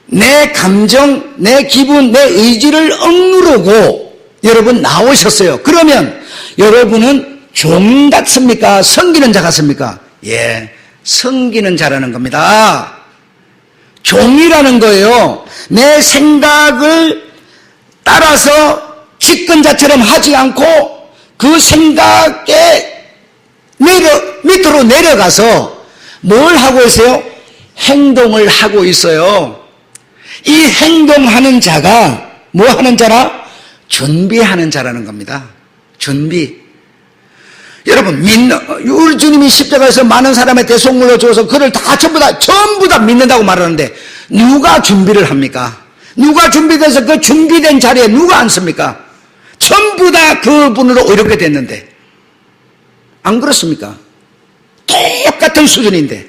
내 감정, 내 기분, 내 의지를 억누르고 여러분 나오셨어요. 그러면 여러분은 종 같습니까? 섬기는 자 같습니까? 예, 섬기는 자라는 겁니다. 종이라는 거예요. 내 생각을 따라서 집권자처럼 하지 않고 그 생각에 밑으로 내려가서 뭘 하고 있어요? 행동을 하고 있어요. 이 행동하는 자가 뭐 하는 자라? 준비하는 자라는 겁니다. 준비. 여러분, 우리 주님이 십자가에서 많은 사람의 대속물로 주어서 그를 다 전부 다 믿는다고 말하는데 누가 준비를 합니까? 누가 준비돼서 그 준비된 자리에 누가 앉습니까? 전부 다 그분으로 이렇게 됐는데 안 그렇습니까? 똑같은 수준인데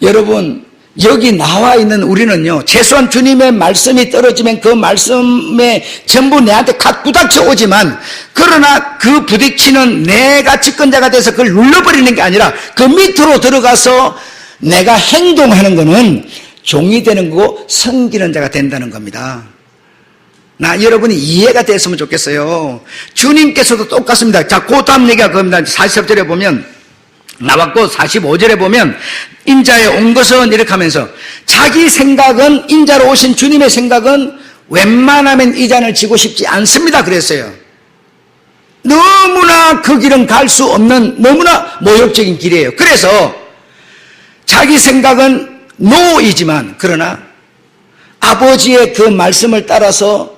여러분 여기 나와 있는 우리는요 최소한 주님의 말씀이 떨어지면 그 말씀에 전부 내한테 각 부닥쳐 오지만 그러나 그 부딪히는 내가 집권자가 돼서 그걸 눌러버리는 게 아니라 그 밑으로 들어가서 내가 행동하는 거는 종이 되는 거고 섬기는 자가 된다는 겁니다. 여러분이 이해가 됐으면 좋겠어요. 주님께서도 똑같습니다. 자, 그 다음 얘기가 그겁니다. 40절에 보면 나왔고 45절에 보면 인자에 온 것은 이렇게 하면서 자기 생각은 인자로 오신 주님의 생각은 웬만하면 이 잔을 지고 싶지 않습니다 그랬어요. 너무나 그 길은 갈 수 없는 너무나 모욕적인 길이에요. 그래서 자기 생각은 노이지만 그러나 아버지의 그 말씀을 따라서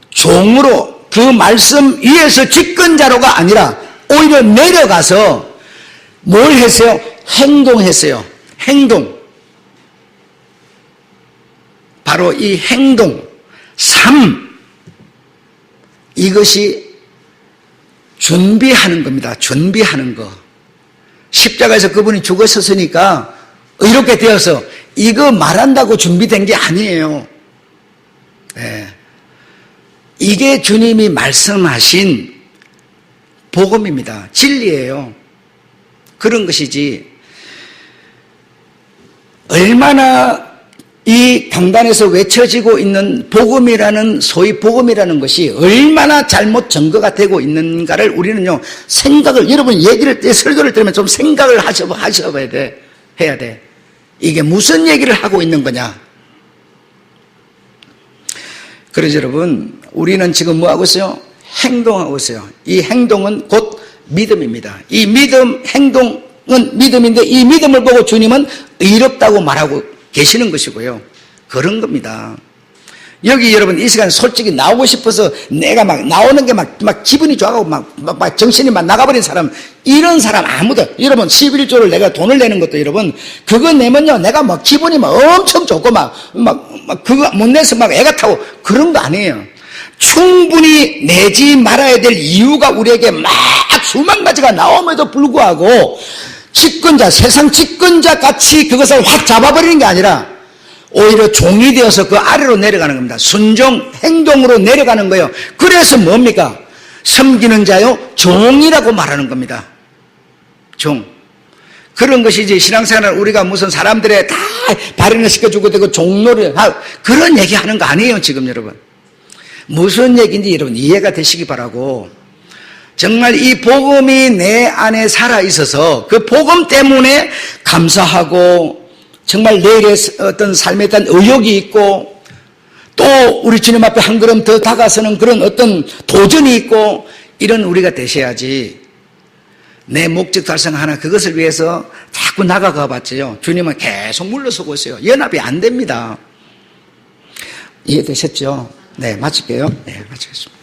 종으로 그 말씀 위에서 집권자로가 아니라 오히려 내려가서 뭘 했어요? 행동했어요. 행동. 바로 이 행동, 삶, 이것이 준비하는 겁니다. 준비하는 거. 십자가에서 그분이 죽으셨으니까 이렇게 되어서 이거 말한다고 준비된 게 아니에요. 네. 이게 주님이 말씀하신 복음입니다. 진리예요. 그런 것이지 얼마나 이 강단에서 외쳐지고 있는 복음이라는 소위 복음이라는 것이 얼마나 잘못 증거가 되고 있는가를 우리는요 생각을 여러분 설교를 들으면 좀 생각을 하셔봐야 돼. 해야 돼. 이게 무슨 얘기를 하고 있는 거냐. 그래서 여러분 우리는 지금 뭐 하고 있어요? 행동하고 있어요. 이 행동은 곧 믿음입니다. 이 믿음, 행동은 믿음인데 이 믿음을 보고 주님은 의롭다고 말하고 계시는 것이고요. 그런 겁니다. 여기 여러분 이 시간 솔직히 나오고 싶어서 내가 막 나오는 게 막 기분이 좋아가고 막 정신이 막 나가버린 사람 이런 사람 아무도 여러분 11조를 내가 돈을 내는 것도 여러분 그거 내면요 내가 막 기분이 막 엄청 좋고 막 그거 못 내서 막 애가 타고 그런 거 아니에요. 충분히 내지 말아야 될 이유가 우리에게 막 수만 가지가 나옴에도 불구하고 집권자 세상 집권자 같이 그것을 확 잡아버리는 게 아니라 오히려 종이 되어서 그 아래로 내려가는 겁니다. 순종, 행동으로 내려가는 거예요. 그래서 뭡니까? 섬기는 자요, 종이라고 말하는 겁니다. 종. 그런 것이 이제 신앙생활을 우리가 무슨 사람들의 다 발현을 시켜주고 되고 종로를 그런 얘기 하는 거 아니에요, 지금 여러분. 무슨 얘기인지 여러분 이해가 되시기 바라고. 정말 이 복음이 내 안에 살아있어서 그 복음 때문에 감사하고 정말 내일의 어떤 삶에 대한 의욕이 있고 또 우리 주님 앞에 한 걸음 더 다가서는 그런 어떤 도전이 있고 이런 우리가 되셔야지 내 목적 달성하나 그것을 위해서 자꾸 나가가 봤지요. 주님은 계속 물러서고 있어요. 연합이 안 됩니다. 이해되셨죠? 네, 마칠게요. 네, 마치겠습니다.